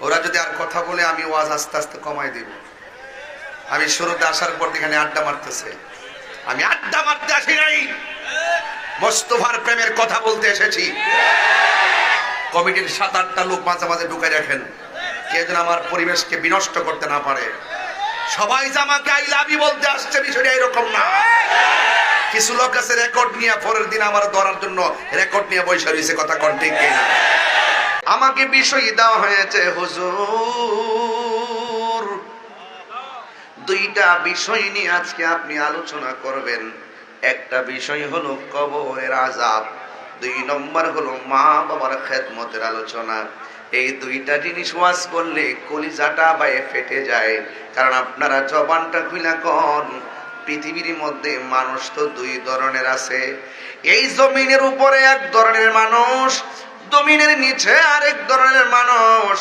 ওরা যদি আর কথা বলে আমি ওয়াজ আস্তে আস্তে কমাই দিব। আমি শুরুতে আসার পর এখানে আড্ডা মারতেছে, আমি আড্ডা মারতে আসি নাই, মোস্তফার প্রেমের কথা বলতে এসেছি। কমিটির 7-8টা লোক মাঝে মাঝে ঢুকাই রাখেন, কে যেন আমার পরিবেশকে বিনষ্ট করতে না পারে। সবাই যে আমাকে আই লাভ ইউ বলতে আসছে বিষয়টা এরকম না। কিছু লোক আছে রেকর্ড নিয়ে পরের দিন আমার ধরার জন্য রেকর্ড নিয়ে বসে রয়েছে, কথা কোন ঠিক কিনা? আমাকে বিষয় দেওয়া হয়েছে হুজুর, 2টা বিষয় নিয়ে আজকে আপনি আলোচনা করবেন। একটা বিষয় হলো কবরের আযাব, 2 নম্বর হলো মা বাবার খেদমতের আলোচনা। এই 2টা জিনিস ওয়াজ করলে কলিজাটা বাইরে ফেটে যায়। কারণ আপনারা জবানটা খুলে কোন, পৃথিবীর মধ্যে মানুষ তো 2 ধরনের আছে। এই জমিনের উপরে এক ধরনের মানুষ, জমিনের নিচে আরেক ধরনের মানুষ।